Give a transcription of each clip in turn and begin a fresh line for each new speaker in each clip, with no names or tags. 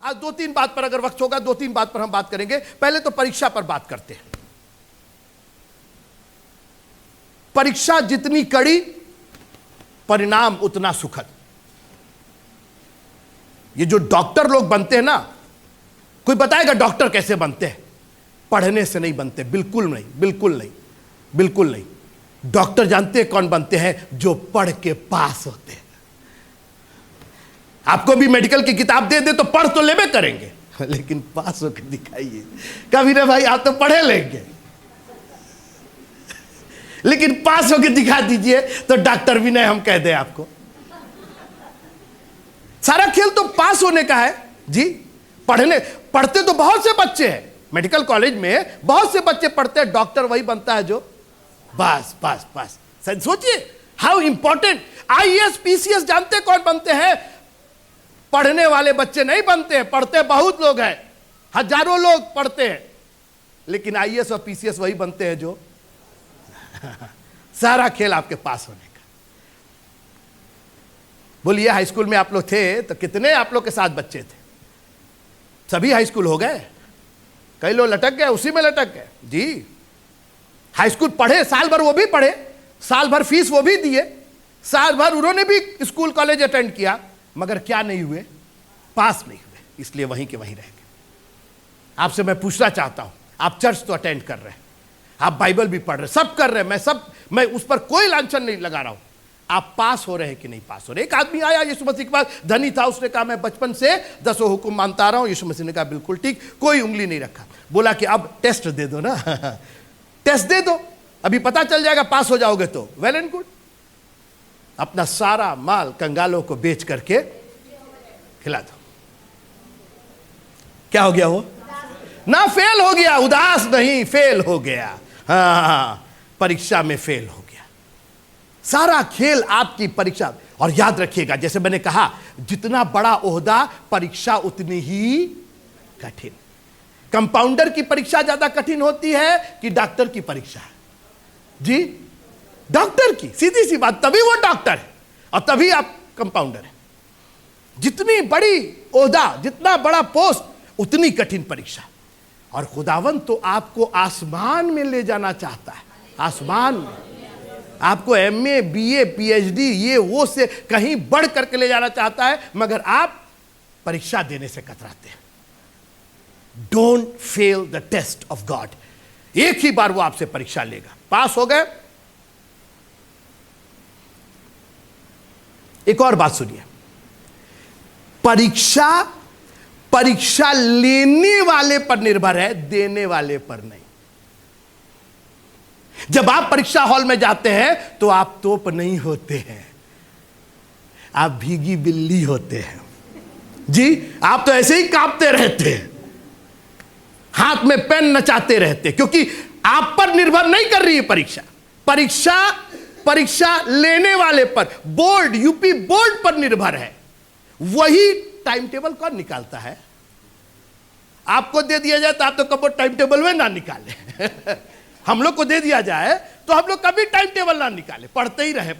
आज दो तीन बात पर अगर वक्त होगा, दो तीन बात पर हम बात करेंगे। पहले तो परीक्षा पर बात करते हैं। परीक्षा जितनी कड़ी, परिणाम उतना सुखद। ये जो डॉक्टर लोग बनते हैं ना, कोई बताएगा डॉक्टर कैसे बनते हैं? पढ़ने से नहीं बनते, बिल्कुल नहीं, बिल्कुल नहीं, बिल्कुल नहीं। डॉक्टर जानते हैं कौन बनते हैं? जो पढ़ के पास होते हैं। आपको भी मेडिकल की किताब दे दे तो पढ़ तो लेबे करेंगे, लेकिन पास होकर दिखाइए। कभी रे भाई आप तो पढ़े लेंगे, लेकिन पास होकर दिखा दीजिए तो डॉक्टर भी नहीं हम कह दे आपको। सारा खेल तो पास होने का है जी। पढ़ते तो बहुत से बच्चे हैं, मेडिकल कॉलेज में बहुत से बच्चे पढ़ते हैं, डॉक्टर वही बनता है जो बस बस बस। सोचिए हाउ इंपॉर्टेंट। आईएएस पीसीएस जानते कौन बनते हैं? पढ़ने वाले बच्चे नहीं बनते हैं, पढ़ते बहुत लोग हैं, हजारों लोग पढ़ते हैं, लेकिन आईएएस और पीसीएस वही बनते हैं जो सारा खेल आपके पास होने का। बोलिए हाई स्कूल में आप लोग थे तो कितने आप लोग के साथ बच्चे थे? सभी हाई स्कूल हो गए, कई लोग लटक गए, उसी में लटक गए जी। हाई स्कूल पढ़े, साल भर वो भी पढ़े, साल भर फीस वो भी दिए, साल भर उन्होंने भी स्कूल कॉलेज अटेंड किया, मगर क्या नहीं हुए? पास नहीं हुए, इसलिए वहीं के वहीं रह गए। आपसे मैं पूछना चाहता हूं, आप चर्च तो अटेंड कर रहे हैं, आप बाइबल भी पढ़ रहे हैं, सब कर रहे हैं, मैं उस पर कोई लांछन नहीं लगा रहा हूं। आप पास हो रहे हैं कि नहीं पास हो रहे? एक आदमी आया यीशु मसीह के पास, धनी था, उसने कहा मैं बचपन से 10 हुक्म मानता रहा हूं। यीशु मसीह ने कहा बिल्कुल ठीक, कोई उंगली नहीं रखा। बोला कि अब टेस्ट दे दो ना टेस्ट दे दो, अभी पता चल जाएगा, पास हो जाओगे तो वेल एंड गुड। अपना सारा माल कंगालों को बेच करके खिला दो। क्या हो गया? वो ना फेल हो गया, उदास नहीं, फेल हो गया। हाँ, परीक्षा में फेल हो गया। सारा खेल आपकी परीक्षा। और याद रखिएगा, जैसे मैंने कहा, जितना बड़ा ओहदा, परीक्षा उतनी ही कठिन। कंपाउंडर की परीक्षा ज्यादा कठिन होती है कि डॉक्टर की परीक्षा? जी, डॉक्टर की, सीधी सी बात, तभी वो डॉक्टर है और तभी आप कंपाउंडर है। जितनी बड़ी ओहदा, जितना बड़ा पोस्ट, उतनी कठिन परीक्षा। और खुदावन तो आपको आसमान में ले जाना चाहता है, आसमान में। आपको एमए, बीए, पीएचडी, ये वो से कहीं बढ़ करके ले जाना चाहता है, मगर आप परीक्षा देने से कतराते हैं। Don't fail the test of God. एक ही बार वो आपसे परीक्षा लेगा। पास हो गए? एक और बात सुनिए, परीक्षा लेने वाले पर निर्भर है, देने वाले पर नहीं। जब आप परीक्षा हॉल में जाते हैं तो आप तोप नहीं होते हैं, आप भीगी बिल्ली होते हैं जी। आप तो ऐसे ही कांपते रहते हैं, हाथ में पेन नचाते रहते, क्योंकि आप पर निर्भर नहीं कर रही है परीक्षा लेने वाले पर, बोर्ड, यूपी बोर्ड पर निर्भर है। वही टाइम टेबल कौन निकालता है? आपको दे दिया जाए तो आप तो कभी टाइम टेबल में ना निकाले हम लोग को दे दिया जाए तो हम लोग कभी टाइम टेबल ना निकाले, पढ़ते ही रहे।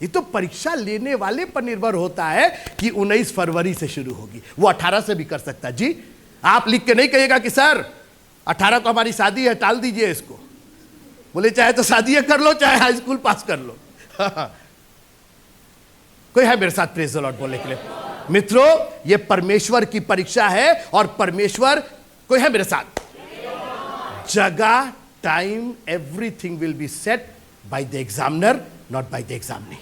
ये तो परीक्षा लेने वाले पर निर्भर होता है कि 19 फरवरी से शुरू होगी, वो 18 से भी कर सकता है जी। आप लिख के नहीं कहिएगा कि सर 18 को हमारी शादी है, टाल दीजिए इसको। बोले चाहे तो शादी कर लो, चाहे हाई स्कूल पास कर लो कोई है मेरे साथ प्रेज़ द लॉर्ड बोलने के लिए? मित्रों, ये परमेश्वर की परीक्षा है, और परमेश्वर, कोई है मेरे साथ? जगह, time, everything will be set by the examiner, not by the examinee.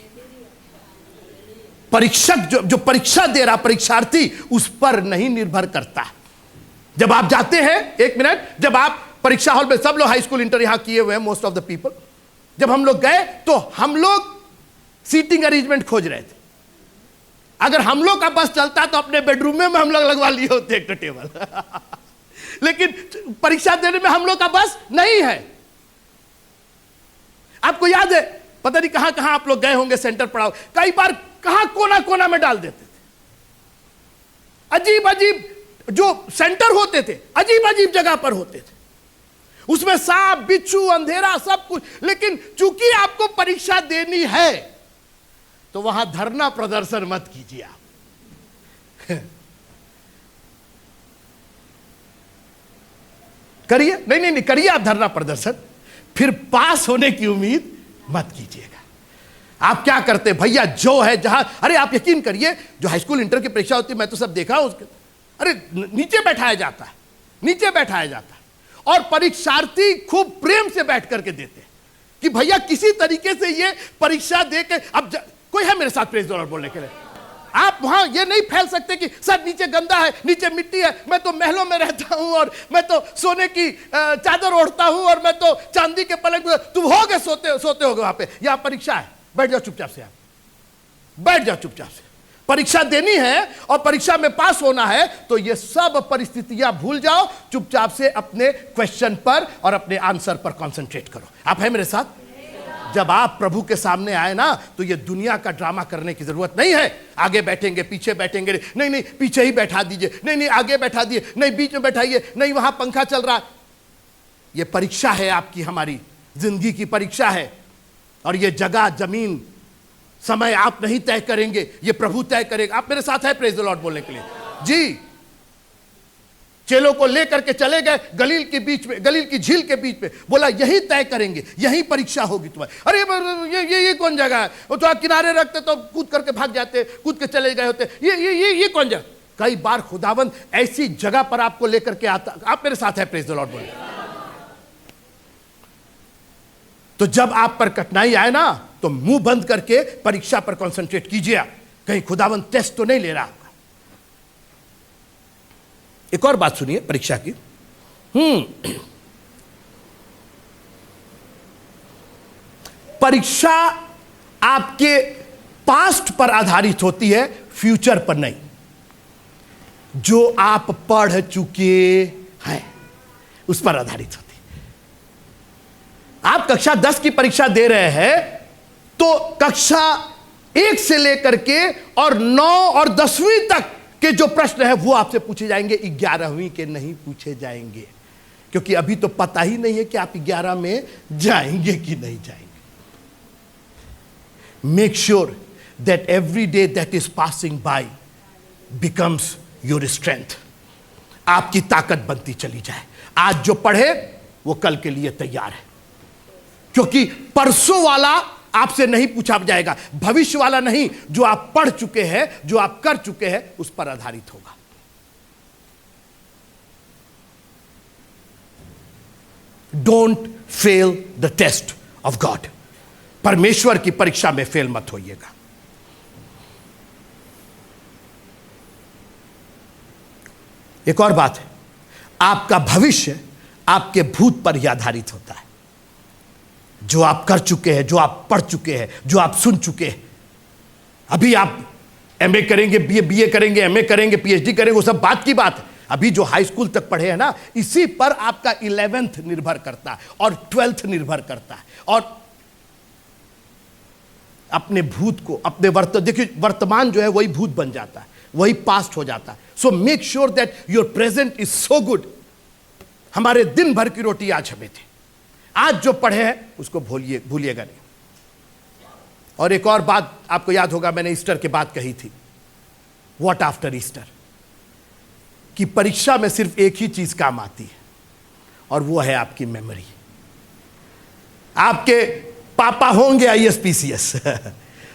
परीक्षक जो परीक्षा दे रहा, परीक्षार्थी, उस पर नहीं निर्भर करता। जब आप जाते हैं, एक मिनट, जब आप परीक्षा हॉल में, सब लोग हाई स्कूल इंटर यहां किए हुए हैं, मोस्ट ऑफ द पीपल, जब हम लोग गए तो हम लोग सीटिंग अरेंजमेंट खोज रहे थे। अगर हम लोग का बस चलता तो अपने बेडरूम में हम लोग लगवा लिए होते एक टेबल लेकिन परीक्षा देने में हम लोग का बस नहीं है। आपको याद है, पता नहीं कहां कहां आप लोग गए होंगे, सेंटर पड़ा हो, कई बार कहां कोना कोना में डाल देते थे। अजीब अजीब जो सेंटर होते थे, अजीब अजीब जगह पर होते थे, उसमें सांप, बिच्छू, अंधेरा, सब कुछ। लेकिन चूंकि आपको परीक्षा देनी है तो वहां धरना प्रदर्शन मत कीजिए आप करिए, नहीं नहीं नहीं करिए आप धरना प्रदर्शन, फिर पास होने की उम्मीद मत कीजिएगा। आप क्या करते भैया, जो है जहां, अरे आप यकीन करिए जो हाई स्कूल इंटर की परीक्षा होती है, मैं तो सब देखा हूं उसके, अरे नीचे बैठाया जाता है, नीचे बैठाया जाता है, और परीक्षार्थी खूब प्रेम से बैठ करके देते हैं कि भैया किसी तरीके से ये परीक्षा दे के, अब कोई है मेरे साथ प्रेज द लॉर्ड बोलने के लिए? आप वहां ये नहीं फैल सकते कि सर नीचे गंदा है, नीचे मिट्टी है, मैं तो महलों में रहता हूं और मैं तो सोने की चादर ओढ़ता हूं और मैं तो चांदी के पलंग पे, तुम हो गए सोते होगे वहां पे। यहां परीक्षा है, बैठ जाओ चुपचाप से, आप बैठ जाओ चुपचाप से। परीक्षा देनी है और परीक्षा में पास होना है, तो ये सब परिस्थितियां भूल जाओ, चुपचाप से अपने क्वेश्चन पर और अपने आंसर पर कंसंट्रेट करो। आप है मेरे साथ? जब आप प्रभु के सामने आए ना, तो ये दुनिया का ड्रामा करने की जरूरत नहीं है। आगे बैठेंगे, पीछे बैठेंगे, नहीं नहीं पीछे ही बैठा दीजिए, नहीं नहीं आगे बैठा दिए, नहीं बीच में बैठाइए, नहीं वहां पंखा चल रहा। ये परीक्षा है आपकी, हमारी जिंदगी की परीक्षा है, और ये जगह जमीन समय आप नहीं तय करेंगे, ये प्रभु तय करेगा। आप मेरे साथ है प्रेज द लॉर्ड बोलने के लिए? जी। चेलों को लेकर के चले गए गलील के बीच में, गलील की झील के बीच में, बोला यही तय करेंगे, यही परीक्षा होगी तुम्हारी। अरे ये कौन जगह है? वो तो आप किनारे रखते तो कूद करके भाग जाते, कूद के चले गए होते। ये कौन जगह? कई बार खुदावंद ऐसी जगह पर आपको लेकर के आता। आप मेरे साथ है प्रेज द लॉर्ड बोले? तो जब आप पर कठिनाई आए ना, तो मुंह बंद करके परीक्षा पर कंसंट्रेट कीजिए, कहीं खुदावंद टेस्ट तो नहीं ले रहा। एक और बात सुनिए परीक्षा की। परीक्षा आपके पास्ट पर आधारित होती है, फ्यूचर पर नहीं। जो आप पढ़ चुके हैं उस पर आधारित होती है। आप कक्षा 10 की परीक्षा दे रहे हैं, तो कक्षा 1 से लेकर के और 9 और 10वीं तक के जो प्रश्न है वो आपसे पूछे जाएंगे, 11वीं के नहीं पूछे जाएंगे, क्योंकि अभी तो पता ही नहीं है कि आप 11 में जाएंगे कि नहीं जाएंगे। Make sure that every day that is passing by becomes your strength. आपकी ताकत बनती चली जाए। आज जो पढ़े वो कल के लिए तैयार है, क्योंकि परसों वाला आपसे नहीं पूछा जाएगा, भविष्य वाला नहीं, जो आप पढ़ चुके हैं, जो आप कर चुके हैं, उस पर आधारित होगा। Don't fail the test of God. परमेश्वर की परीक्षा में फेल मत होइएगा। एक और बात है, आपका भविष्य आपके भूत पर ही आधारित होता है। जो आप कर चुके हैं, जो आप पढ़ चुके हैं, जो आप सुन चुके हैं। अभी आप एमए करेंगे, बीए करेंगे, एमए करेंगे, पीएचडी करेंगे, वो सब बात की बात है। अभी जो हाई स्कूल तक पढ़े हैं ना, इसी पर आपका 11th निर्भर करता है और 12th निर्भर करता है। और अपने भूत को, अपने देखिए वर्तमान जो है वही भूत बन जाता है, वही पास्ट हो जाता है। So make sure that your present is so good. हमारे दिन भर की रोटी आज हमें थी। आज जो पढ़े हैं उसको भूलिएगा नहीं। और एक और बात आपको याद होगा, मैंने ईस्टर के बाद कही थी, व्हाट आफ्टर ईस्टर, कि परीक्षा में सिर्फ एक ही चीज काम आती है, और वो है आपकी मेमोरी। आपके पापा होंगे आईएएस पीसीएस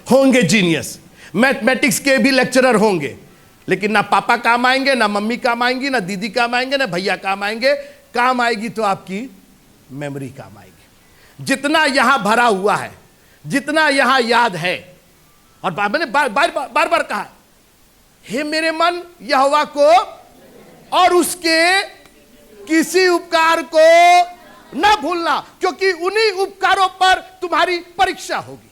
होंगे जीनियस, मैथमेटिक्स के भी लेक्चरर होंगे, लेकिन ना पापा काम आएंगे, ना मम्मी काम आएंगी, ना दीदी काम आएंगे, ना भैया काम आएंगे। काम आएगी तो आपकी मेमोरी काम आएगी। जितना यहां भरा हुआ है, जितना यहां याद है, और मैंने बार बार कहा, हे मेरे मन यहोवा को और उसके किसी उपकार को न भूलना, क्योंकि उन्हीं उपकारों पर तुम्हारी परीक्षा होगी।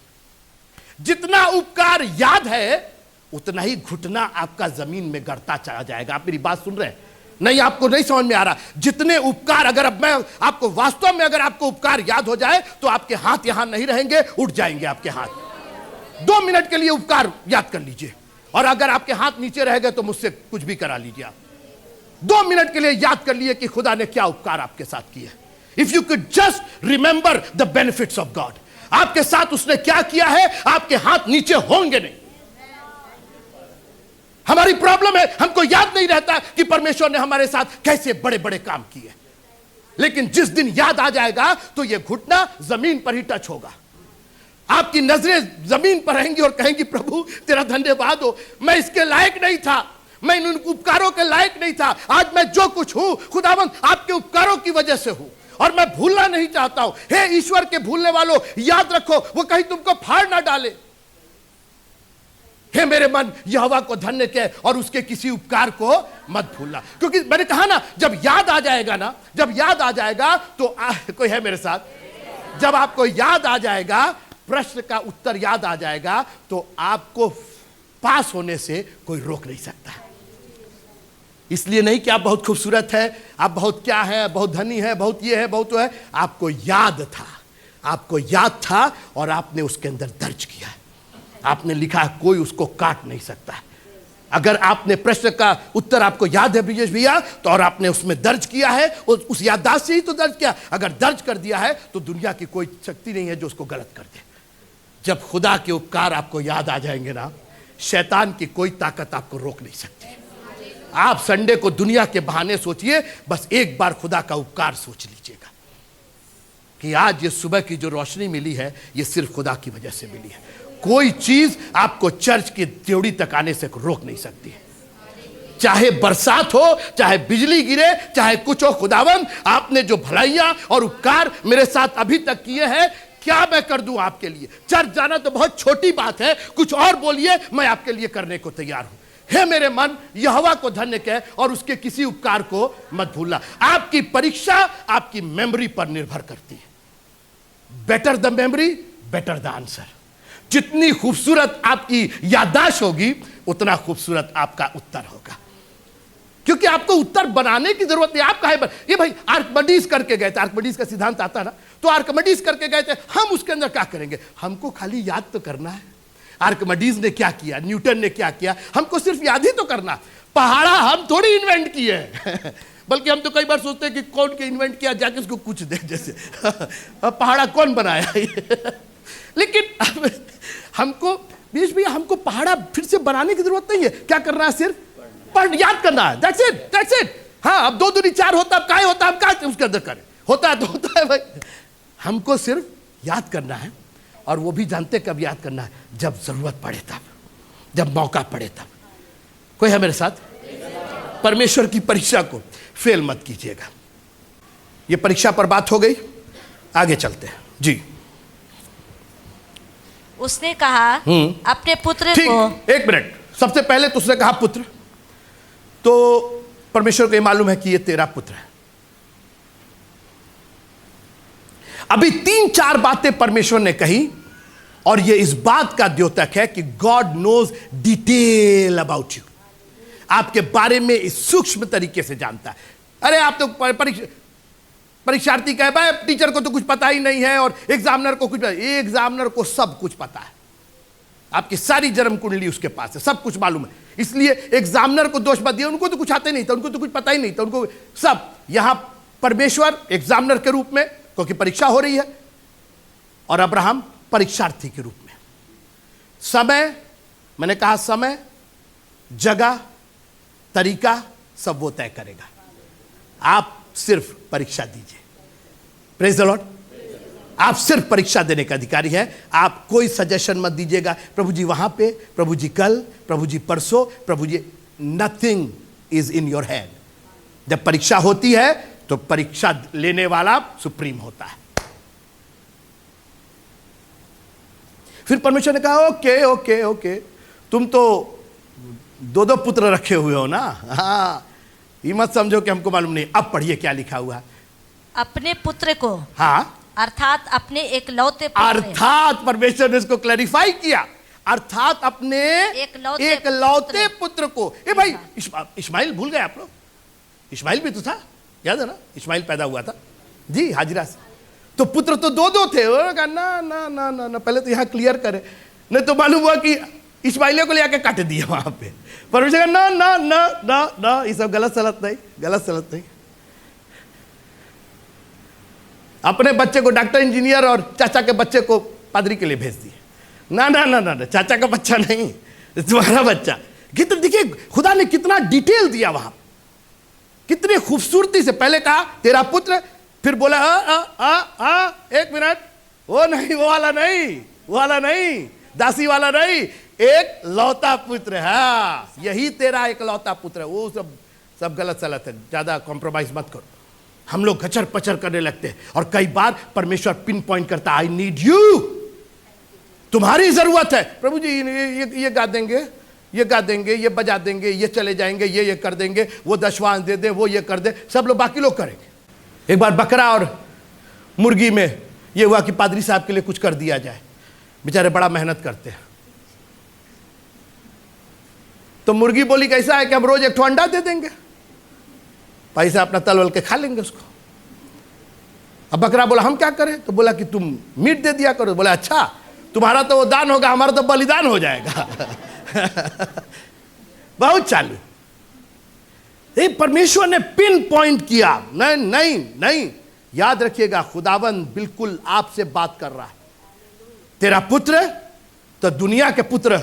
जितना उपकार याद है, उतना ही घुटना आपका जमीन में गड़ता चला जाएगा। आप मेरी बात सुन रहे हैं? नहीं, आपको नहीं समझ में आ रहा। जितने उपकार, अगर अब मैं आपको वास्तव में, अगर आपको उपकार याद हो जाए, तो आपके हाथ यहां नहीं रहेंगे, उठ जाएंगे आपके हाथ। 2 मिनट के लिए उपकार याद कर लीजिए, और अगर आपके हाथ नीचे रह गए तो मुझसे कुछ भी करा लीजिए। आप 2 मिनट के लिए याद कर लिए कि खुदा ने क्या उपकार आपके साथ किया। If you could just remember the benefits of God, आपके साथ उसने क्या किया है, आपके हाथ नीचे होंगे नहीं। हमारी प्रॉब्लम है, हमको याद नहीं रहता कि परमेश्वर ने हमारे साथ कैसे बड़े बड़े काम किए। लेकिन जिस दिन याद आ जाएगा तो ये घुटना जमीन पर ही टच होगा। आपकी नजरें जमीन पर रहेंगी और कहेंगी, प्रभु तेरा धन्यवाद हो, मैं इसके लायक नहीं था, मैं इन उपकारों के लायक नहीं था, आज मैं जो कुछ हूं खुदावंद आपके उपकारों की वजह से हूं और मैं भूलना नहीं चाहता हूं। हे ईश्वर के भूलने वालों, याद रखो वो कहीं तुमको फाड़ ना डाले। हे मेरे मन, यहोवा को धन्य कह और उसके किसी उपकार को मत भूलना। क्योंकि मैंने कहा ना, जब याद आ जाएगा ना, जब याद आ जाएगा तो कोई है मेरे साथ, जब आपको याद आ जाएगा, प्रश्न का उत्तर याद आ जाएगा, तो आपको पास होने से कोई रोक नहीं सकता। इसलिए नहीं कि आप बहुत खूबसूरत है, आप बहुत क्या है, बहुत धनी है, बहुत ये है, बहुत वो है। आपको याद था, आपको याद था और आपने उसके अंदर दर्ज किया है। आपने लिखा, कोई उसको काट नहीं सकता। अगर आपने प्रश्न का उत्तर आपको याद है ब्रिजेश भैया, तो और आपने उसमें दर्ज किया है, उस याददाश्त से ही तो दर्ज किया। अगर दर्ज कर दिया है तो दुनिया की कोई शक्ति नहीं है जो उसको गलत कर दे। जब खुदा के उपकार आपको याद आ जाएंगे ना, शैतान की कोई ताकत आपको रोक नहीं सकती। आप संडे को दुनिया के बहाने सोचिए, बस एक बार खुदा का उपकार सोच लीजिएगा कि आज ये सुबह की जो रोशनी मिली है, ये सिर्फ खुदा की वजह से मिली है। कोई चीज आपको चर्च की त्योड़ी तक आने से रोक नहीं सकती है। चाहे बरसात हो, चाहे बिजली गिरे, चाहे कुछ हो, खुदावंद आपने जो भलाइयां और उपकार मेरे साथ अभी तक किए हैं, क्या मैं कर दूं आपके लिए। चर्च जाना तो बहुत छोटी बात है, कुछ और बोलिए, मैं आपके लिए करने को तैयार हूं। हे मेरे मन, यहोवा को धन्य कह और उसके किसी उपकार को मत भूलना। आपकी परीक्षा आपकी मेमोरी पर निर्भर करती है। Better the memory, better the answer. जितनी खूबसूरत आपकी याददाश्त होगी, उतना खूबसूरत आपका उत्तर होगा। क्योंकि आपको उत्तर बनाने की जरूरत नहीं। आप काहे ये भाई आर्किमिडीज करके गए थे, आर्किमिडीज का सिद्धांत आता है ना, तो आर्किमिडीज करके गए थे, हम उसके अंदर क्या करेंगे? हमको खाली याद तो करना है आर्किमिडीज ने क्या किया, न्यूटन ने क्या किया, हमको सिर्फ याद ही तो करना। पहाड़ा हम थोड़ी इन्वेंट किए हैं बल्कि हम तो कई बार सोचते हैं कि कौन के इन्वेंट किया, जाके उसको कुछ दे, जैसे पहाड़ा कौन बनाया लेकिन हमको बीच भैया, हमको पहाड़ा फिर से बनाने की जरूरत नहीं है। क्या करना है? सिर्फ पढ़ याद करना है। That's it, that's it. हाँ, अब 2 दूनी 4 होता, अब काय होता, अब काय उसके अंदर करें, होता है तो होता है भाई। हमको सिर्फ याद करना है, और वो भी जानते कब याद करना है, जब जरूरत पड़े तब, जब मौका पड़े तब। कोई है मेरे साथ? परमेश्वर की परीक्षा को फेल मत कीजिएगा। ये परीक्षा पर बात हो गई, आगे चलते हैं जी।
उसने कहा अपने पुत्र को।
एक मिनट, सबसे पहले तो उसने कहा पुत्र, तो परमेश्वर को ये मालूम है कि ये तेरा पुत्र है। अभी 3-4 बातें परमेश्वर ने कही, और ये इस बात का द्योतक है कि God knows detail about you. आपके बारे में इस सूक्ष्म तरीके से जानता है। अरे आप तो परीक्षार्थी कहे भाई टीचर को तो कुछ पता ही नहीं है, और एग्जामिनर को कुछ, एग्जामिनर को सब कुछ पता है। आपकी सारी जन्म कुंडली उसके पास है, सब कुछ मालूम है। इसलिए एग्जामिनर को दोष मत दिया, उनको तो कुछ आते नहीं था, उनको तो कुछ पता ही नहीं था, उनको सब। यहां परमेश्वर एग्जामिनर के रूप में, क्योंकि परीक्षा हो रही है, और अब्राहम परीक्षार्थी के रूप में। समय, मैंने कहा समय, जगह, तरीका सब वो तय करेगा। आप सिर्फ परीक्षा दीजिए। Praise the Lord. आप सिर्फ परीक्षा देने का अधिकारी है। आप कोई सजेशन मत दीजिएगा, प्रभु जी वहां पे, प्रभु जी कल, प्रभु जी परसों, प्रभु जी। Nothing is in your hand. जब परीक्षा होती है तो परीक्षा लेने वाला सुप्रीम होता है। फिर परमेश्वर ने कहा ओके ओके ओके, तुम तो 2 पुत्र रखे हुए हो ना। हाँ, ये मत समझो कि हमको मालूम नहीं। अब पढ़िए क्या लिखा हुआ है।
अपने पुत्र को,
हाँ,
अर्थात अपने एकलौते पुत्र।
अर्थात परमेश्वर ने इसको क्लैरिफाई किया, अर्थात अपने एकलौते पुत्र को। ए भाई, इस्माइल भूल गए आप लोग? इस्माइल भी तो था, याद है ना? इस्माइल पैदा हुआ था जी हाजिरा से। तो पुत्र तो 2 थे। ना ना ना ना ना, पहले तो यहां क्लियर करें, नहीं तो मालूम हुआ कि इस्माइलियों को लेकर काट दिया वहां पे। परमेश्वर ना ना ना ना ना, ये सब गलत सलत नहीं, गलत सलत नहीं। अपने बच्चे को डॉक्टर, इंजीनियर, और चाचा के बच्चे को पादरी के लिए भेज दिए। ना ना ना ना, चाचा का बच्चा नहीं, तुम्हारा बच्चा। कितना देखिए खुदा ने कितना डिटेल दिया वहां, कितनी खूबसूरती से। पहले कहा तेरा पुत्र, फिर बोला एक मिनट, वो नहीं, वो वाला नहीं, वो वाला नहीं, दासी वाला नहीं, एक लौता पुत्र है। हाँ, यही तेरा एक लौता पुत्र है। वो सब गलत सलत है, ज्यादा कॉम्प्रोमाइज मत करो। हम लोग कचर पचर करने लगते हैं और कई बार परमेश्वर पिन पॉइंट करता है, आई नीड यू, तुम्हारी जरूरत है। प्रभु जी ये गा देंगे, ये गा देंगे, ये बजा देंगे, ये चले जाएंगे, ये कर देंगे, वो दशवांश दे दे, वो ये कर दे, सब लोग बाकी लोग करेंगे। एक बार बकरा और मुर्गी में ये हुआ कि पादरी साहब के लिए कुछ कर दिया जाए, बेचारे बड़ा मेहनत करते हैं। तो मुर्गी बोली कैसा है कि हम रोज एक ठो अंडा दे देंगे, पैसा अपना तलवल के खा लेंगे उसको। अब बकरा बोला हम क्या करें? तो बोला कि तुम मीट दे दिया करो। बोला अच्छा, तुम्हारा तो वो दान होगा, हमारा तो बलिदान हो जाएगा। बहुत चालू। ये परमेश्वर ने पिन पॉइंट किया। नहीं नहीं नहीं, याद रखिएगा, खुदावंद बिल्कुल आपसे बात कर रहा है। तेरा पुत्र तो दुनिया के पुत्र,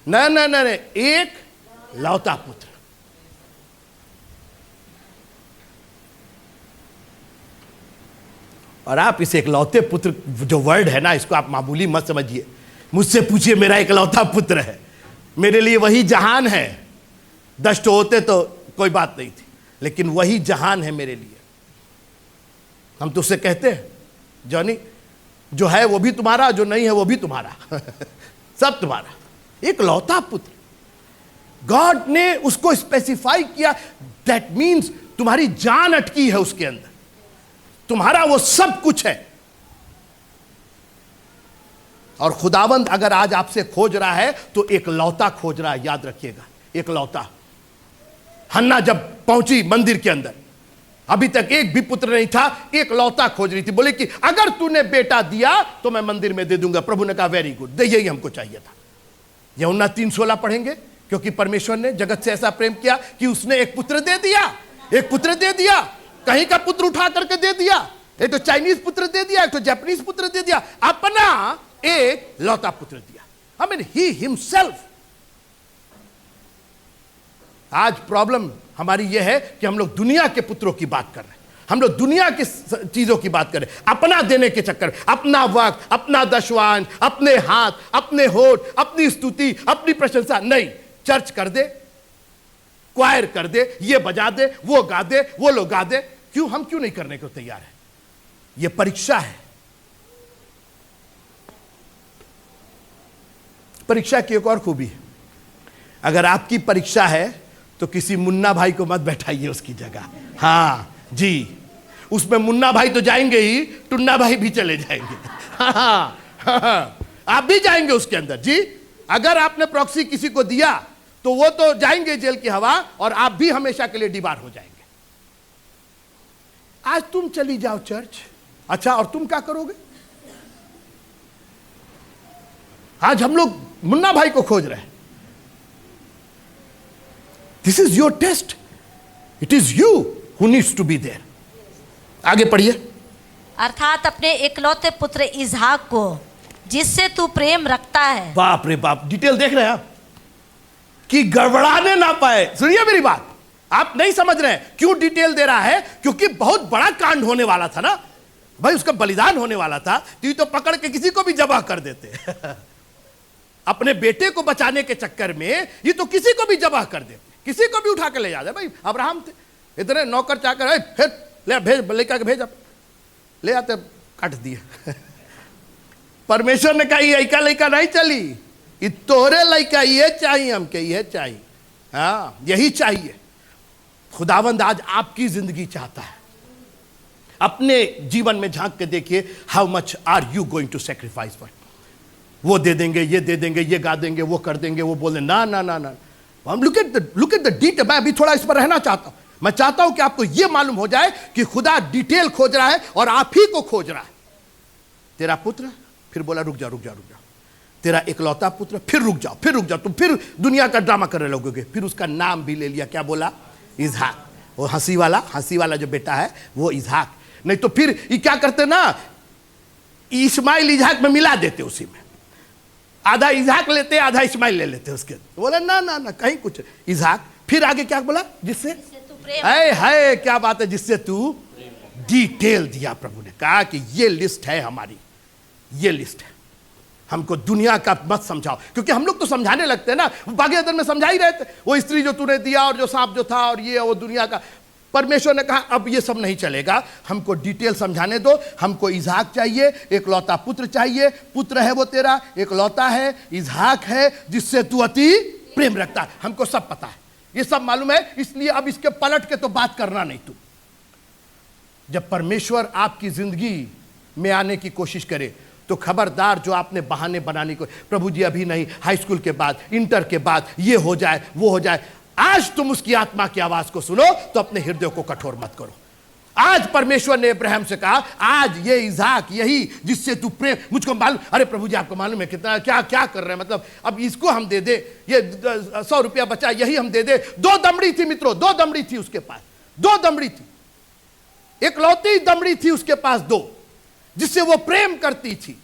नहीं नहीं नहीं, एक लौता पुत्र। और आप इस एकलौते पुत्र जो वर्ड है ना, इसको आप मामूली मत समझिए। मुझसे पूछिए, मेरा एकलौता पुत्र है, मेरे लिए वही जहान है। 10 तो होते तो कोई बात नहीं थी, लेकिन वही जहान है मेरे लिए। हम तो उससे कहते हैं, जॉनी जो है वो भी तुम्हारा, जो नहीं है वो भी तुम्हारा। सब तुम्हारा। एक लौता पुत्र, गॉड ने उसको स्पेसिफाई किया। दैट मीन्स तुम्हारी जान अटकी है उसके अंदर, तुम्हारा वो सब कुछ है। और खुदावंद अगर आज आपसे खोज रहा है तो एक लौता खोज रहा है, याद रखिएगा, एक लौता। हन्ना जब पहुंची मंदिर के अंदर, अभी तक एक भी पुत्र नहीं था, एक लौता खोज रही थी। बोले कि अगर तूने बेटा दिया तो मैं मंदिर में दे दूंगा। प्रभु ने कहा वेरी गुड, यही हमको चाहिए था। यूहन्ना 3:16 पढ़ेंगे, क्योंकि परमेश्वर ने जगत से ऐसा प्रेम किया कि उसने एक पुत्र दे दिया। एक पुत्र दे दिया, कहीं का पुत्र उठा करके दे दिया। एक तो चाइनीज पुत्र दे दिया, एक तो जापानीज पुत्र दे दिया, अपना एक लौता पुत्र दिया। I mean he himself. आज प्रॉब्लम हमारी यह है कि हम लोग दुनिया के पुत्रों की बात कर रहे हैं, हम लोग दुनिया की चीजों की बात कर रहे हैं, अपना देने के चक्कर, अपना वक्त, अपना दशवांश, अपने हाथ, अपने होठ, अपनी स्तुति, अपनी प्रशंसा। नहीं, चर्च कर दे, क्वायर कर दे, ये बजा दे, वो गा दे, वो लोग गा दे। क्यों? हम क्यों नहीं करने को तैयार है? ये परीक्षा है। परीक्षा की एक और खूबी है, अगर आपकी परीक्षा है तो किसी मुन्ना भाई को मत बैठाइए उसकी जगह। हाँ जी, उसमें मुन्ना भाई तो जाएंगे ही, टुन्ना भाई भी चले जाएंगे। हाँ, आप भी जाएंगे उसके अंदर जी। अगर आपने प्रॉक्सी किसी को दिया तो वो तो जाएंगे जेल की हवा, और आप भी हमेशा के लिए डीबार हो जाएंगे। आज तुम चली जाओ चर्च, अच्छा, और तुम क्या करोगे? आज हम लोग मुन्ना भाई को खोज रहे हैं। This is your test, it is you who needs to be there. आगे पढ़िए।
अर्थात अपने इकलौते पुत्र इसहाक को, जिससे तू प्रेम रखता है।
बाप रे बाप, डिटेल देख रहे हैं आप कि गड़बड़ाने ना पाए। सुनिए मेरी बात, आप नहीं समझ रहे हैं क्यों डिटेल दे रहा है? क्योंकि बहुत बड़ा कांड होने वाला था ना भाई, उसका बलिदान होने वाला था। तो ये तो पकड़ के किसी को भी जबह कर देते। अपने बेटे को बचाने के चक्कर में ये तो किसी को भी जबह कर देते, किसी को भी उठा के ले जाते। भाई अब्राहम थे, इतने नौकर चाकर, फिर ले भेज, लेकर भेज, ले आते, काट दिए। परमेश्वर ने कहा ये लड़का नहीं चली, ये तोरे लड़का, ये चाहिए हमके, ये चाहिए। हाँ, यही चाहिए। खुदावंद आज आपकी जिंदगी चाहता है। अपने जीवन में झांक के देखिए, how much are you going to sacrifice for. वो दे देंगे, ये दे देंगे, ये गा देंगे, वो कर देंगे, वो बोल देंगे, ना ना ना ना। हम लुक एट द डिटेल। मैं अभी थोड़ा इस पर रहना चाहता हूं। मैं चाहता हूं कि आपको यह मालूम हो जाए कि खुदा डिटेल खोज रहा है और आप ही को खोज रहा है। तेरा पुत्र, फिर बोला रुक जाओ रुक जाओ रुक जाओ, तेरा इकलौता पुत्र, फिर रुक जाओ फिर रुक जाओ, तुम फिर दुनिया का ड्रामा कर रहे लोगोगे। फिर उसका नाम भी ले लिया, क्या बोला? इसहाक। वो हंसी वाला जो बेटा है वो इसहाक। नहीं तो फिर ये क्या करते ना, इस्माइल इसहाक में मिला देते, उसी में आधा इसहाक लेते आधा इस्माइल ले लेते उसके। बोला ना ना ना, कहीं कुछ इसहाक। फिर आगे क्या बोला? जिससे
तू प्रेम।
है क्या बात है, जिससे तू डिटेल दिया। प्रभु ने कहा कि ये लिस्ट है हमारी, ये लिस्ट है, हमको दुनिया का मत समझाओ। क्योंकि हम लोग तो समझाने लगते हैं ना, बाकी अदर में समझा ही रहे थे, वो स्त्री जो तूने दिया और जो सांप जो था और ये वो दुनिया का। परमेश्वर ने कहा अब ये सब नहीं चलेगा, हमको डिटेल समझाने दो। हमको इसहाक चाहिए, एक लौता पुत्र चाहिए, पुत्र है वो तेरा, एक लौता है, इसहाक है जिससे तू अति प्रेम रखता है। हमको सब पता है, ये सब मालूम है, इसलिए अब इसके पलट के तो बात करना नहीं। तू जब परमेश्वर आपकी जिंदगी में आने की कोशिश करे तो खबरदार, जो आपने बहाने बनाने को, प्रभु जी अभी नहीं, हाई स्कूल के बाद, इंटर के बाद ये हो जाए वो हो जाए। आज तुम उसकी आत्मा की आवाज को सुनो तो अपने हृदय को कठोर मत करो। आज परमेश्वर ने अब्राहम से कहा, आज ये इसहाक यही जिससे तू प्रेम, मुझको मालूम, अरे प्रभु जी आपको मालूम है कितना क्या क्या कर रहे हैं, मतलब अब इसको हम दे दे, ये 100 रुपया बचा यही हम दे दे। 2 दमड़ी थी मित्रों, 2 दमड़ी थी उसके पास, 2 दमड़ी थी, एक लौती दमड़ी थी उसके पास 2, जिससे वो प्रेम करती थी।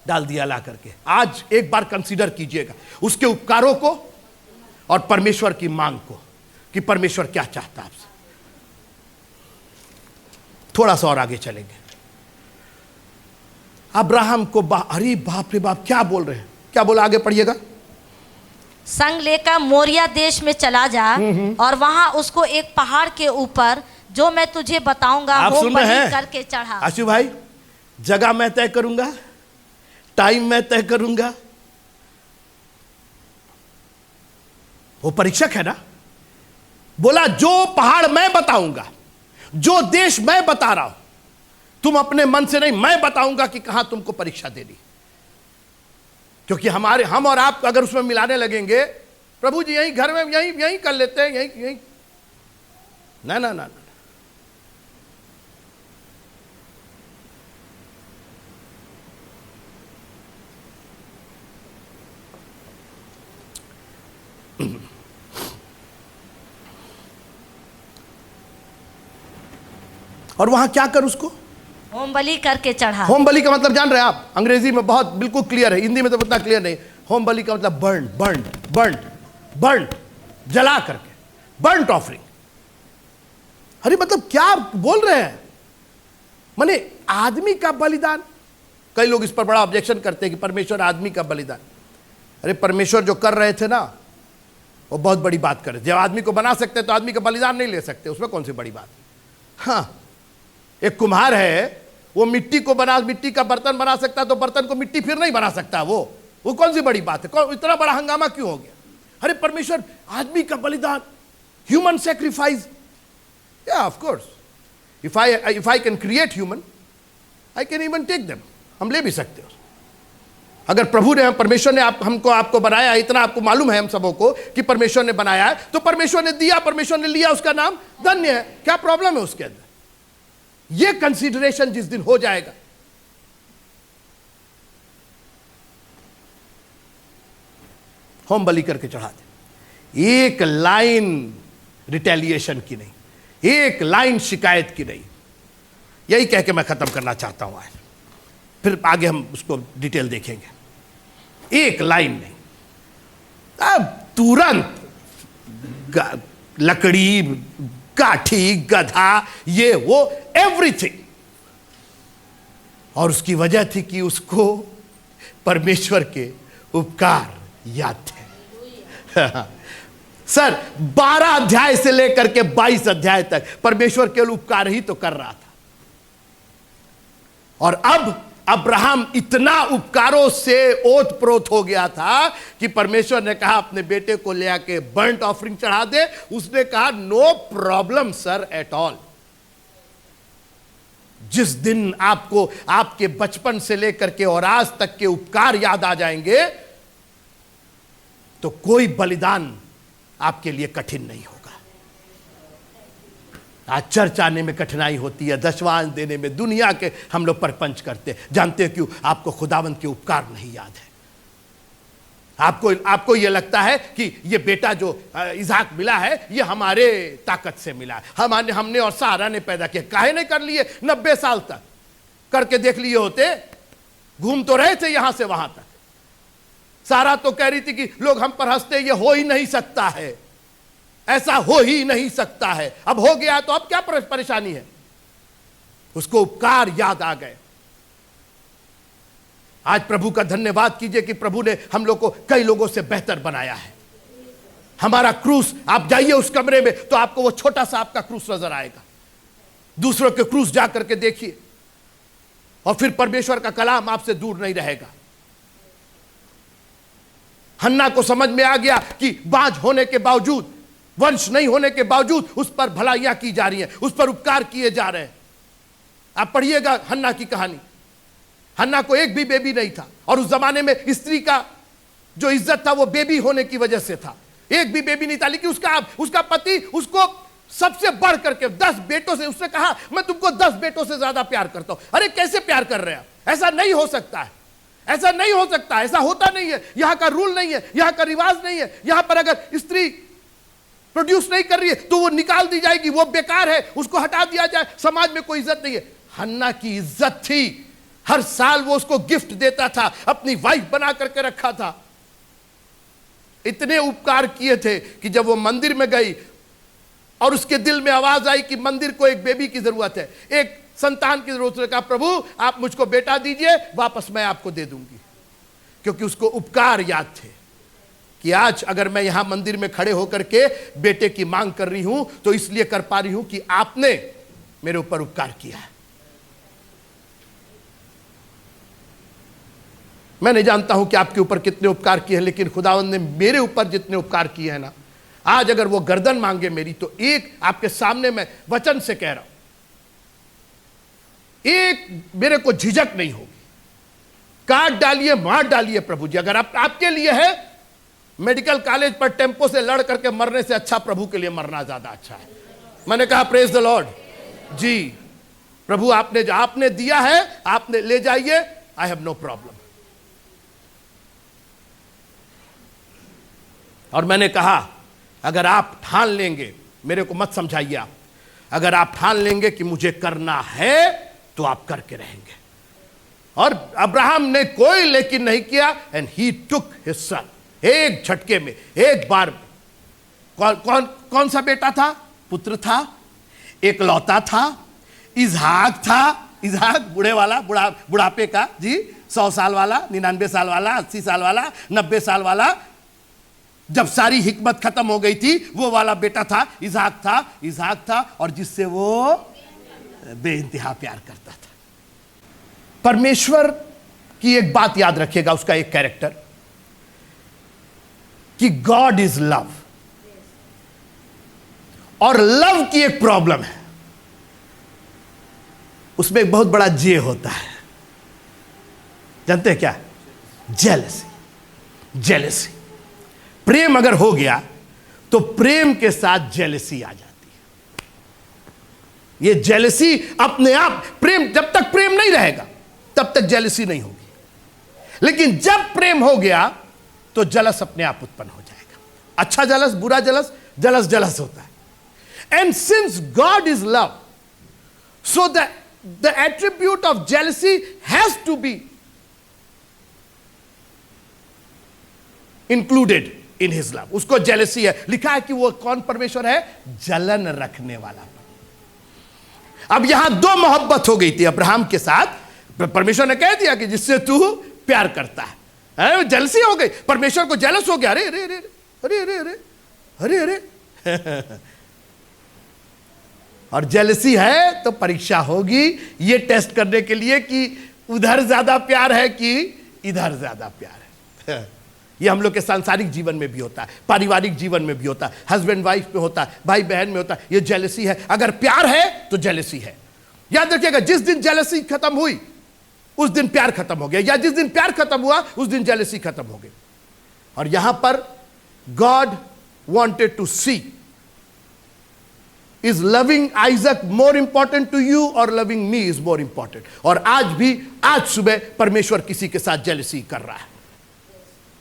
डाल दिया ला करके। आज एक बार कंसीडर कीजिएगा उसके उपकारों को और परमेश्वर की मांग को, कि परमेश्वर क्या चाहता है आपसे। थोड़ा सा और आगे चलेंगे। अब्राहम को अरे बाप रे बाप, क्या बोल रहे हैं, क्या बोला, आगे पढ़िएगा।
संग लेकर मोरिया देश में चला जा और वहां उसको एक पहाड़ के ऊपर जो मैं तुझे बताऊंगा
आप
वो
सुन रहे हैं?
करके चढ़ा।
आशु भाई, जगह मैं तय करूंगा, टाइम मैं तय करूंगा। वो परीक्षक है ना, बोला जो पहाड़ मैं बताऊंगा, जो देश मैं बता रहा हूं, तुम अपने मन से नहीं, मैं बताऊंगा कि कहां तुमको परीक्षा देनी। क्योंकि हम और आप अगर उसमें मिलाने लगेंगे, प्रभु जी यही घर में यही कर लेते हैं, यही ना ना ना, और वहां क्या कर, उसको
होम बलि करके चढ़ा।
होम बलि का मतलब जान रहे हैं आप? अंग्रेजी में बहुत बिल्कुल क्लियर है, हिंदी में तो उतना क्लियर नहीं। होम बलि का मतलब बर्न, जला करके, बर्न ऑफरिंग। अरे मतलब क्या बोल रहे हैं, माने आदमी का बलिदान। कई लोग इस पर बड़ा ऑब्जेक्शन करते हैं कि परमेश्वर आदमी का बलिदान। अरे परमेश्वर जो कर रहे थे ना, वो बहुत बड़ी बात कर रहे थे। जब आदमी को बना सकते तो आदमी का बलिदान नहीं ले सकते, उसमें कौन सी बड़ी बात। हाँ, एक कुम्हार है, वो मिट्टी को बना, मिट्टी का बर्तन बना सकता, तो बर्तन को मिट्टी फिर नहीं बना सकता। वो कौन सी बड़ी बात है, इतना बड़ा हंगामा क्यों हो गया? अरे परमेश्वर आदमी का बलिदान, ह्यूमन सैक्रिफाइस। या of course, if I can create human, I can even take them, हम ले भी सकते हो। अगर प्रभु ने, परमेश्वर ने आपको बनाया, इतना आपको मालूम है हम सबों को कि परमेश्वर ने बनाया है, तो परमेश्वर ने दिया, परमेश्वर ने लिया, उसका नाम धन्य है। क्या प्रॉब्लम है उसके अंदर? यह कंसीडरेशन जिस दिन हो जाएगा, होम बलि करके चढ़ा दे। एक लाइन रिटेलिएशन की नहीं, एक लाइन शिकायत की नहीं। यही कह के मैं खत्म करना चाहता हूं आज, फिर आगे हम उसको डिटेल देखेंगे। एक लाइन नहीं, अब तुरंत लकड़ी, काठी, गधा, ये वो एवरीथिंग। और उसकी वजह थी कि उसको परमेश्वर के उपकार याद थे। सर 12 अध्याय से लेकर के 22 अध्याय तक परमेश्वर केवल उपकार ही तो कर रहा था। और अब अब्राहम इतना उपकारों से ओत-प्रोत हो गया था कि परमेश्वर ने कहा अपने बेटे को ले आके बर्न्ट ऑफरिंग चढ़ा दे। उसने कहा no problem sir at all. जिस दिन आपको आपके बचपन से लेकर के और आज तक के उपकार याद आ जाएंगे, तो कोई बलिदान आपके लिए कठिन नहीं होगा। आज चर्च आने में कठिनाई होती है, दशवांश देने में दुनिया के हम लोग परपंच करते हैं। जानते हैं क्यों? आपको खुदावंत के उपकार नहीं याद है। आपको यह लगता है कि ये बेटा जो इसहाक मिला है, ये हमारे ताकत से मिला है, हमने और सारा ने पैदा किया। काहे नहीं कर लिए? 90 साल तक करके देख लिए होते, घूम तो रहे थे यहां से वहां तक। सारा तो कह रही थी कि लोग हम पर हंसते, ये हो ही नहीं सकता है। ऐसा हो ही नहीं सकता है, अब हो गया तो अब क्या परेशानी है। उसको उपकार याद आ गए। आज प्रभु का धन्यवाद कीजिए कि प्रभु ने हम लोग को कई लोगों से बेहतर बनाया है। हमारा क्रूस, आप जाइए उस कमरे में तो आपको वो छोटा सा आपका क्रूस नजर आएगा। दूसरों के क्रूस जा करके देखिए और फिर परमेश्वर का कलाम आपसे दूर नहीं रहेगा। हन्ना को समझ में आ गया कि बाज होने के बावजूद, वंश नहीं होने के बावजूद उस पर भलाइयां की जा रही हैं, उस पर उपकार किए जा रहे हैं। आप पढ़िएगा हन्ना की कहानी। हन्ना को एक भी बेबी नहीं था और उस जमाने में स्त्री का जो इज्जत था वो बेबी होने की वजह से था। एक भी बेबी नहीं था, लेकिन उसका पति उसको सबसे बढ़ करके 10 बेटों से, उसने कहा मैं तुमको 10 बेटों से ज्यादा प्यार करता हूं। अरे कैसे प्यार कर रहे हैं? ऐसा नहीं हो सकता है, ऐसा नहीं हो सकता, ऐसा होता नहीं है। यहां का रूल नहीं है, यहां का रिवाज नहीं है। यहां पर अगर स्त्री प्रोड्यूस नहीं कर रही है तो वो निकाल दी जाएगी, वो बेकार है, उसको हटा दिया जाए, समाज में कोई इज्जत नहीं है। हन्ना की इज्जत थी। हर साल वो उसको गिफ्ट देता था, अपनी वाइफ बना करके रखा था। इतने उपकार किए थे कि जब वो मंदिर में गई और उसके दिल में आवाज आई कि मंदिर को एक बेबी की जरूरत है, एक संतान की जरूरत है, कहा प्रभु आप मुझको बेटा दीजिए, वापस मैं आपको दे दूंगी। क्योंकि उसको उपकार याद थे कि आज अगर मैं यहां मंदिर में खड़े होकर के बेटे की मांग कर रही हूं तो इसलिए कर पा रही हूं कि आपने मेरे ऊपर उपकार किया है। मैं नहीं जानता हूं कि आपके ऊपर कितने उपकार किए हैं, लेकिन खुदावंद ने मेरे ऊपर जितने उपकार किए हैं ना, आज अगर वो गर्दन मांगे मेरी तो एक आपके सामने मैं वचन से कह रहा हूं, एक मेरे को झिझक नहीं होगी। काट डालिए, मार डालिए प्रभु जी। अगर आपके लिए है, मेडिकल कॉलेज पर टेम्पो से लड़ करके मरने से अच्छा प्रभु के लिए मरना ज्यादा अच्छा है। मैंने कहा प्रेज द लॉर्ड जी। प्रभु आपने दिया है, आपने ले जाइए, आई हैव नो प्रॉब्लम। और मैंने कहा अगर आप ठान लेंगे, मेरे को मत समझाइए आप, अगर आप ठान लेंगे कि मुझे करना है तो आप करके रहेंगे। और अब्राहम ने कोई लेकिन नहीं किया, and he took his son. एक झटके में, एक बार में। कौन सा बेटा था? पुत्र था, एक लौता था, इजहाक था। इजहाक बूढ़े वाला, बुढ़ापे का जी, 100 साल वाला, 99 साल वाला, 80 साल वाला, 90 साल वाला। जब सारी हिकमत खत्म हो गई थी, वो वाला बेटा था, इजहाक था, और जिससे वो बेइंतहा प्यार करता था। परमेश्वर की एक बात याद रखिएगा, उसका एक कैरेक्टर, कि गॉड इज लव। और लव की एक प्रॉब्लम है, उसमें एक बहुत बड़ा जे होता है। जानते हैं क्या? जेलसी। प्रेम अगर हो गया तो प्रेम के साथ जेलसी आ जाती है। ये जेलसी अपने आप, प्रेम जब तक प्रेम नहीं रहेगा तब तक जेलसी नहीं होगी, लेकिन जब प्रेम हो गया तो जलस अपने आप उत्पन्न हो जाएगा। अच्छा जलस, बुरा जलस, जलस होता है। And since God is love, so the attribute of jealousy has to be included in his love. उसको जेलसी है। लिखा है कि वो कौन परमेश्वर है? जलन रखने वाला। अब यहां दो मोहब्बत हो गई थी अब्राहम के साथ। परमेश्वर ने कह दिया कि जिससे तू प्यार करता है, जेलसी हो गई, परमेश्वर को जेलस हो गया। अरे अरे अरे अरे अरे अरे अरे अरे और जेलसी है तो परीक्षा होगी, ये टेस्ट करने के लिए कि उधर ज्यादा प्यार है कि इधर ज्यादा प्यार है। ये हम लोग के सांसारिक जीवन में भी होता है, पारिवारिक जीवन में भी होता है, हस्बैंड वाइफ में होता है, भाई बहन में होता है। ये जेलसी है। अगर प्यार है तो जेलसी है। याद रखिएगा, जिस दिन जेलसी खत्म हुई उस दिन प्यार खत्म हो गया, या जिस दिन प्यार खत्म हुआ उस दिन जेलसी खत्म हो गई। और यहां पर God wanted to see, is loving Isaac more important to you और loving me is more important. और आज सुबह परमेश्वर किसी के साथ जेलसी कर रहा है।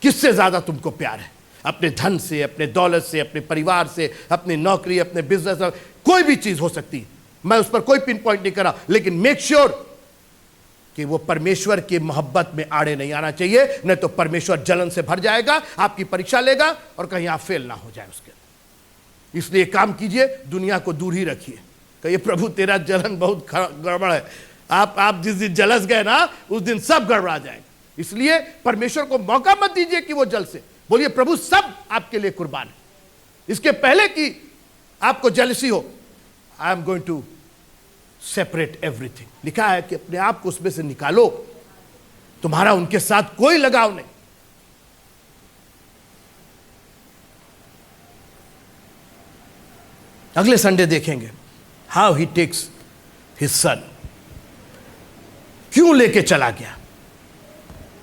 किससे ज्यादा तुमको प्यार है? अपने धन से, अपने दौलत से, अपने परिवार से, अपनी नौकरी, अपने बिजनेस, कोई भी चीज हो सकती है। मैं उस पर कोई पिन पॉइंट नहीं कर रहा, लेकिन मेक श्योर कि वो परमेश्वर की मोहब्बत में आड़े नहीं आना चाहिए, नहीं तो परमेश्वर जलन से भर जाएगा, आपकी परीक्षा लेगा और कहीं आप फेल ना हो जाए उसके। इसलिए काम कीजिए, दुनिया को दूर ही रखिए। कहिए प्रभु तेरा जलन बहुत गड़बड़ है। आप जिस दिन जलस गए ना, उस दिन सब गड़बड़ा जाएगा। इसलिए परमेश्वर को मौका मत दीजिए कि वो जल से। बोलिए प्रभु सब आपके लिए कुर्बान है। इसके पहले कि आपको जेलसी हो, I am going to separate everything. लिखा है कि अपने आप को उसमें से निकालो, तुम्हारा उनके साथ कोई लगाव नहीं। अगले संडे देखेंगे how he takes his son, क्यों लेके चला गया।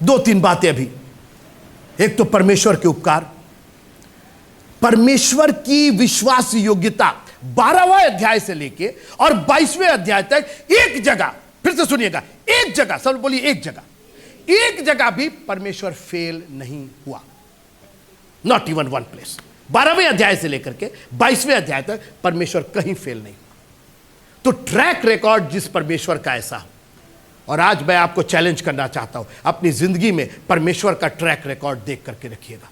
2-3 बातें अभी। एक तो परमेश्वर के उपकार, परमेश्वर की विश्वास योग्यता 12वां अध्याय से लेके और 22वें अध्याय तक एक जगह, फिर से सुनिएगा, एक जगह, सब बोलिए एक जगह भी परमेश्वर फेल नहीं हुआ। Not even one place. 12वें अध्याय से लेकर के 22वें अध्याय तक परमेश्वर कहीं फेल नहीं हुआ। तो ट्रैक रिकॉर्ड जिस परमेश्वर का ऐसा हो। और आज मैं आपको चैलेंज करना चाहता हूं, अपनी जिंदगी में परमेश्वर का ट्रैक रिकॉर्ड देख करके रखिएगा,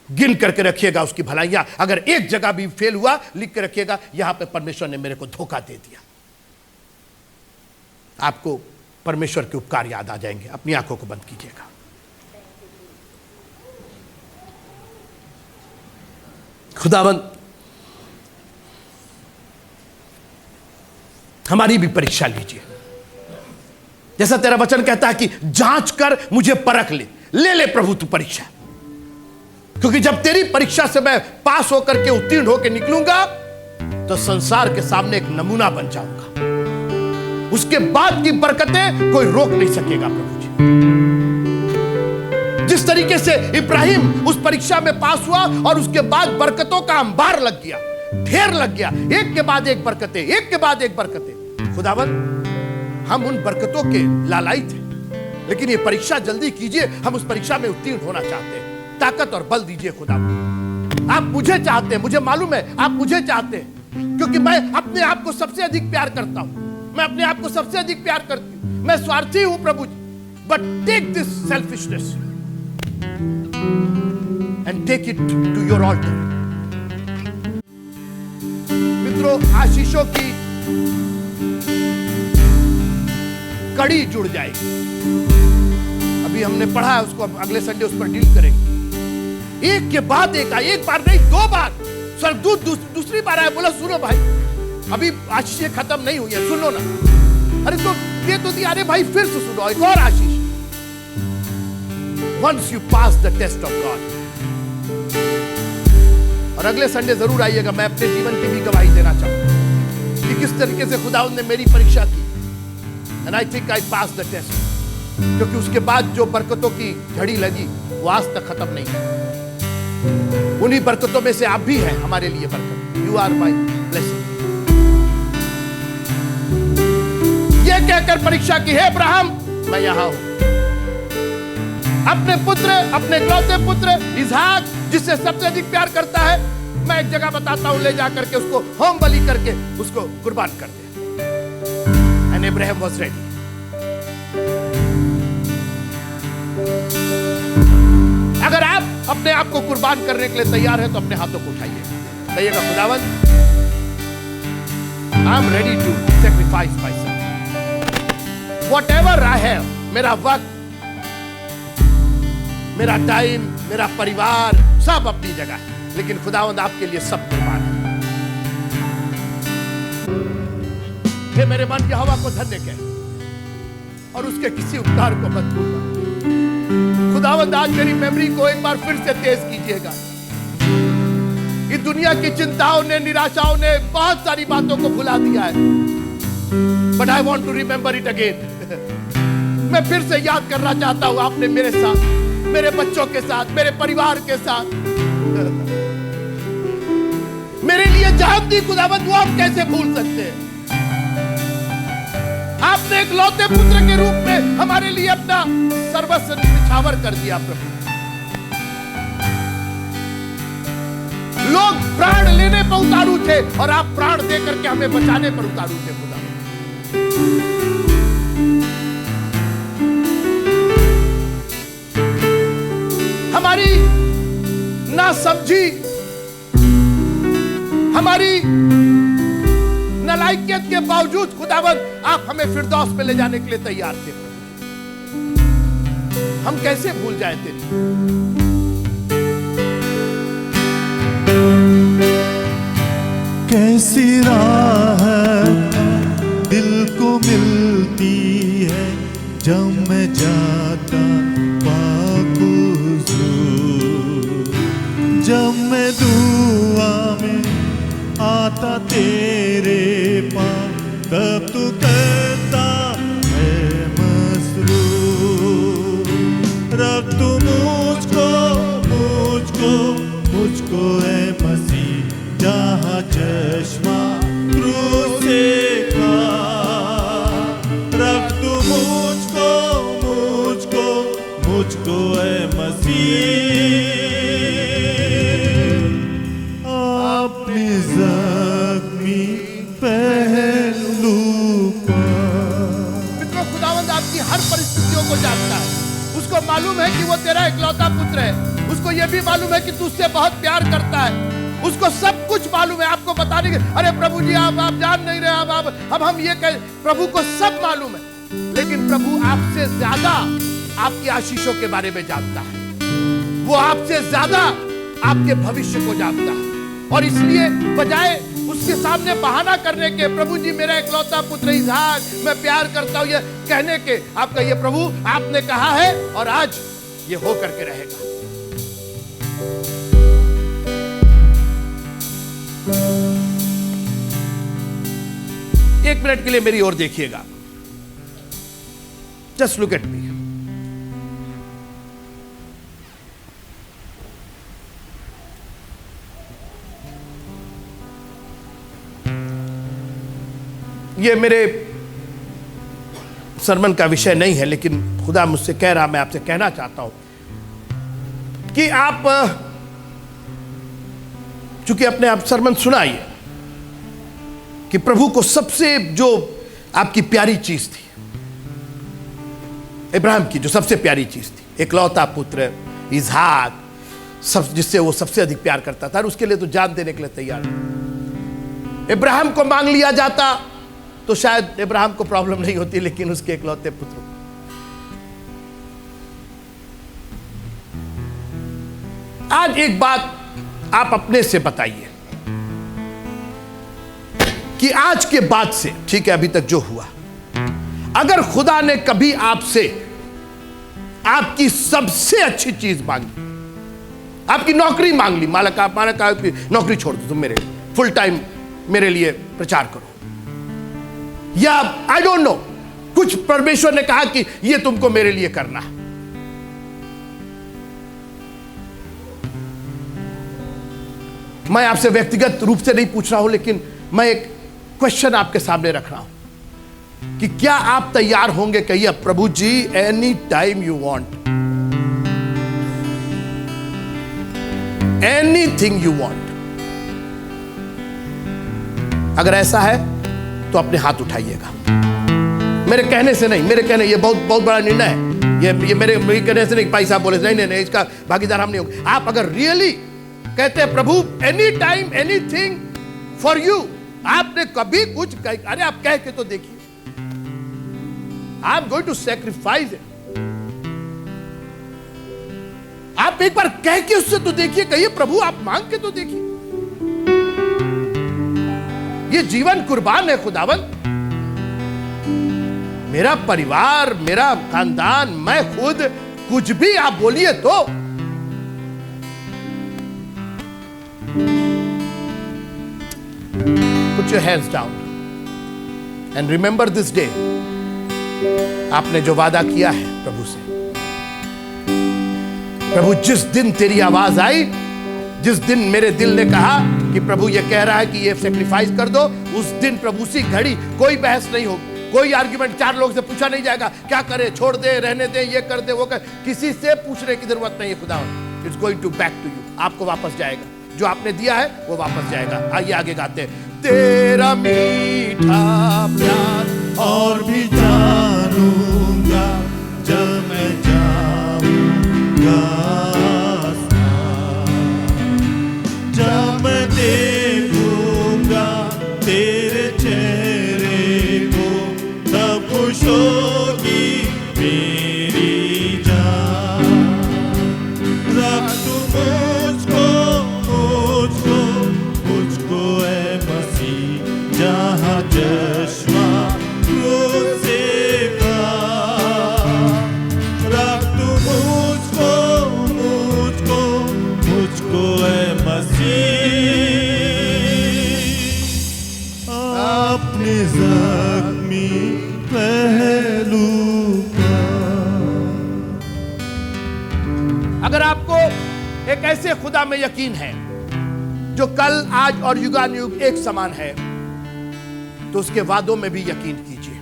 गिन करके रखिएगा उसकी भलाइयां। अगर एक जगह भी फेल हुआ, लिख के रखिएगा यहां पे परमेश्वर ने मेरे को धोखा दे दिया। आपको परमेश्वर के उपकार याद आ जाएंगे। अपनी आंखों को बंद कीजिएगा। खुदावंद हमारी भी परीक्षा लीजिए, जैसा तेरा वचन कहता है कि जांच कर मुझे परख ले प्रभु तू परीक्षा। क्योंकि जब तेरी परीक्षा से मैं पास होकर के उत्तीर्ण होकर निकलूंगा तो संसार के सामने एक नमूना बन जाऊंगा। उसके बाद की बरकतें कोई रोक नहीं सकेगा प्रभु जी। जिस तरीके से इब्राहिम उस परीक्षा में पास हुआ और उसके बाद बरकतों का अंबार लग गया, ढेर लग गया, एक के बाद एक बरकतें, एक के बाद एक बरकतें। खुदावंद हम उन बरकतों के लालाई थे, लेकिन ये परीक्षा जल्दी कीजिए। हम उस परीक्षा में उत्तीर्ण होना चाहते हैं। ताकत और बल दीजिए खुदा। आप मुझे चाहते हैं, मुझे मालूम है आप मुझे चाहते हैं, क्योंकि मैं अपने आप को सबसे अधिक प्यार करता हूं। मैं अपने आप को सबसे अधिक प्यार करती हूं। मैं स्वार्थी हूं प्रभु जी। But take this selfishness and take it to your altar. मित्रों, आशीषों की कड़ी जुड़ जाएगी। अभी हमने पढ़ा है, उसको अगले संडे उस पर डील करेंगे। एक के बाद एक आया, एक बार नहीं 2 बार स्वर्गदूत दूसरी बार आया, बोला सुनो भाई अभी आशीष खत्म नहीं हुई है, सुनो ना। अरे तो ये तो दिया, अरे भाई फिर से सुनो एक और आशीष। Once you pass the test of God। और अगले संडे जरूर आइएगा। मैं अपने जीवन की भी गवाही देना चाहूंगा कि किस तरीके से खुदावंद ने मेरी परीक्षा की। And I think I passed the test। क्योंकि उसके बाद जो बरकतों की झड़ी लगी वो आज तक खत्म नहीं है। उन्हीं बरकतों में से आप भी हैं हमारे लिए बरकत। You are my blessing। ये कहकर परीक्षा की, हे अब्राहम मैं यहां हूं। अपने पुत्र, अपने इकलौते पुत्र इसहाक, जिससे सबसे अधिक प्यार करता है, मैं एक जगह बताता हूं, ले जाकर के उसको होम बलि करके उसको कुर्बान कर दे। And Abraham was ready। अगर आप अपने आप को कुर्बान करने के लिए तैयार हैं तो अपने हाथों को उठाइए, कहिएगा खुदावंद I am ready to sacrifice myself. Whatever I have, मेरा वक्त, मेरा टाइम, मेरा परिवार, सब अपनी जगह है, लेकिन खुदावंद आपके लिए सब कुर्बान है। हे मेरे मन यहोवा को धन्य कह और उसके किसी उपकार को मत भूलना। खुदावंद आज मेरी मेमोरी को एक बार फिर से तेज कीजिएगा। इस दुनिया की चिंताओं ने, निराशाओं ने बहुत सारी बातों को भुला दिया है। But I want to remember it again. मैं फिर से याद करना चाहता हूं, आपने मेरे साथ, मेरे बच्चों के साथ, मेरे परिवार के साथ मेरे लिए जान दी खुदावंद, वो आप कैसे भूल सकते हैं। आपने एक लौते पुत्र के रूप में हमारे लिए अपना सर्वस्व निछावर कर दिया प्रभु। लोग प्राण लेने पर उतारू थे और आप प्राण देकर के हमें बचाने पर उतारू थे खुदा। हमारी नासमझी हमारी नालायकियत के बावजूद खुदावंद आप हमें फिरदौस में ले जाने के लिए तैयार थे। हम कैसे भूल जाए तेरी।
कैसी राहत दिल को मिलती है जब मैं जाता पाक हुजूर, जब मैं दुआ में आता तेरे पास, तब तू करता है मसरूर। रख तू मुझको है मसीह, जहाँ चश्मा क्रूस से का। रख तू मुझको है मसीह, अपनी ज़ख्मी पहलू पर।
मित्रों, खुदावंद आपकी हर परिस्थितियों को जानता है। उसको मालूम है कि वो तेरा इकलौता पुत्र है। उसको ये भी मालूम है कि तू उससे बहुत प्यार करता है। उसको सब कुछ मालूम है। आपको बताने के अरे प्रभु जी आप जान नहीं रहे, अब हम ये कह, प्रभु को सब मालूम है। लेकिन प्रभु आपसे ज्यादा आपकी आशीषों के बारे में जानता है। वो आपसे ज्यादा आपके भविष्य को जानता है। और इसलिए बजाय उसके सामने बहाना करने के, प्रभु जी मेरा इकलौता पुत्र इसहाक मैं प्यार करता हूं, ये कहने के, आप कहिए प्रभु आपने कहा है और आज ये हो करके रहेगा। एक मिनट के लिए मेरी ओर देखिएगा। Just look at me. ये मेरे सरमन का विषय नहीं है, लेकिन खुदा मुझसे कह रहा, मैं आपसे कहना चाहता हूं कि आप चूंकि अपने आप सरमन सुनाइए कि प्रभु को सबसे जो आपकी प्यारी चीज थी, इब्राहिम की जो सबसे प्यारी चीज थी, इकलौता पुत्र इसहाक, सब जिससे वो सबसे अधिक प्यार करता था, और उसके लिए तो जान देने के लिए तैयार था। इब्राहिम को मांग लिया जाता तो शायद इब्राहिम को प्रॉब्लम नहीं होती, लेकिन उसके इकलौते पुत्र। आज एक बात आप अपने से बताइए कि आज के बाद से, ठीक है अभी तक जो हुआ, अगर खुदा ने कभी आपसे आपकी सबसे अच्छी चीज मांगी, आपकी नौकरी मांग ली, माना कहा कि नौकरी छोड़ दो, तुम मेरे फुल टाइम मेरे लिए प्रचार करो, या आई डोंट नो कुछ परमेश्वर ने कहा कि ये तुमको मेरे लिए करना है, मैं आपसे व्यक्तिगत रूप से नहीं पूछ रहा हूं, लेकिन मैं एक क्वेश्चन आपके सामने रख रहा हूं कि क्या आप तैयार होंगे? कहिए प्रभु जी any time you want, anything you want. अगर ऐसा है तो अपने हाथ उठाइएगा। मेरे कहने से नहीं, मेरे कहने, ये बहुत बहुत बड़ा निर्णय है, ये मेरे कहने से नहीं, भाई साहब बोले नहीं नहीं नहीं, इसका भागीदार हम नहीं होंगे। आप अगर रियली कहते हैं प्रभु any time anything for you, आपने कभी कुछ अरे आप कह के तो देखिए, I am going to sacrifice it. आप एक बार कह के उससे तो देखिए, कहिए प्रभु आप मांग के तो देखिए। ये जीवन कुर्बान है खुदावन, मेरा परिवार, मेरा खानदान, मैं खुद, कुछ भी आप बोलिए तो। Put your hands down and remember this day. आपने जो वादा किया है प्रभु से, प्रभु जिस दिन तेरी आवाज आई, जिस दिन मेरे दिल ने कहा कि प्रभु ये कह रहा है कि ये सैक्रिफाइस कर दो, उस दिन प्रभु उसी घड़ी कोई बहस नहीं होगी, कोई आर्ग्यूमेंट, चार लोग से पूछा नहीं जाएगा क्या करे, छोड़ दे, रहने दे, ये कर दे, वो कर, किसी से पूछने की जरूरत नहीं है। खुदा it's going to back to you, आपको वापस जाएगा, जो आपने दिया है वो वापस जाएगा। आइए आगे गाते हैं। तेरा मीठा प्यार
और भी जानूंगा जब मैं जाऊंगा, जब मैं देखूंगा
खुदा में यकीन है, जो कल, आज और युगानुयुग एक समान है, तो उसके वादों में भी यकीन कीजिए।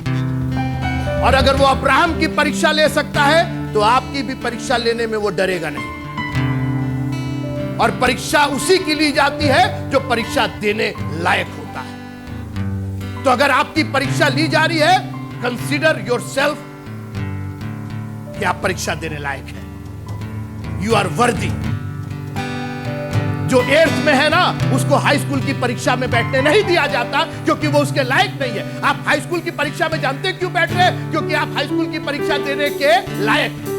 और अगर वो अब्राहम की परीक्षा ले सकता है, तो आपकी भी परीक्षा लेने में वो डरेगा नहीं। और परीक्षा उसी की ली जाती है जो परीक्षा देने लायक होता है। तो अगर आपकी परीक्षा ली जा रही है, कंसीडर योरसेल्फ कि आप परीक्षा देने लायक है। You are worthy. जो 8th में है ना, उसको हाई स्कूल की परीक्षा में बैठने नहीं दिया जाता, क्योंकि वो उसके लायक नहीं है। आप हाई स्कूल की परीक्षा में जानते हैं क्यों बैठ रहे हैं? क्योंकि आप हाई स्कूल की परीक्षा देने के लायक हैं।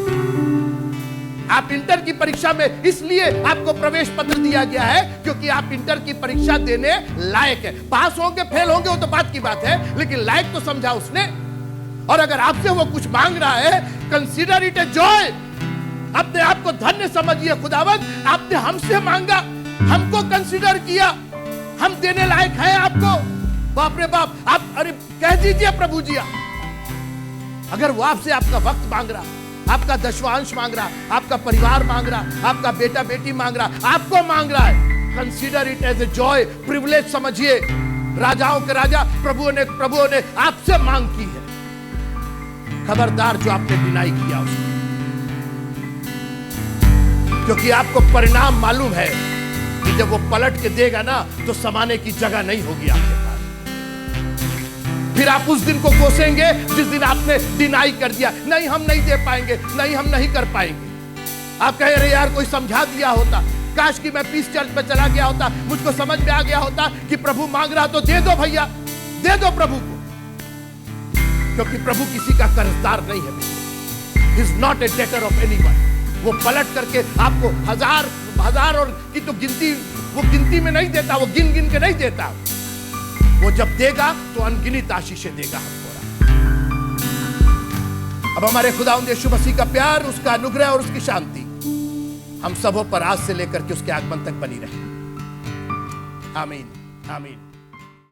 आप इंटर की परीक्षा में इसलिए आपको प्रवेश पत्र दिया गया है, क्योंकि आप इंटर की परीक्षा देने लायक है। पास होंगे फेल होंगे वो तो बात की बात है, लेकिन लायक तो समझा उसने। और अगर आपसे वो कुछ मांग रहा है, कंसीडर इट ए जॉय। अपने आप को धन्य समझिए। खुदावंद, आपने हमसे मांगा, हमको कंसीडर किया, हम देने लायक हैं आपको। बाप रे बाप, आप अरे कह दीजिए प्रभु जी, अगर वो आपसे आपका वक्त मांग रहा, आपका दशवांश मांग रहा, आपका परिवार मांग रहा, आपका बेटा बेटी मांग रहा, आपको मांग रहा है, consider it as a joy, privilege समझिए। राजाओं के राजा प्रभुओं ने आपसे मांग की है। खबरदार जो आपने डिनाई किया उसको, क्योंकि आपको परिणाम मालूम है कि जब वो पलट के देगा ना, तो समाने की जगह नहीं होगी आपके पास। फिर आप उस दिन को कोसेंगे जिस दिन आपने डिनाई कर दिया, नहीं हम नहीं दे पाएंगे, नहीं हम नहीं कर पाएंगे। आप कह रहे यार कोई समझा दिया होता, काश कि मैं पीस चर्च में चला गया होता, मुझको समझ में आ गया होता कि प्रभु मांग रहा तो दे दो भैया, दे दो प्रभु को। क्योंकि प्रभु किसी का कर्जदार नहीं है, he is not a debtor of anyone. वो पलट करके आपको हजार और की तो गिनती, वो गिनती में नहीं देता, वो गिन गिन के नहीं देता। वो जब देगा तो अनगिनत आशीषें देगा हमको। अब हमारे खुदावंद यीशु मसीह का प्यार, उसका अनुग्रह और उसकी शांति हम सबों पर आज से लेकर के उसके आगमन तक बनी रहे। आमीन, आमीन।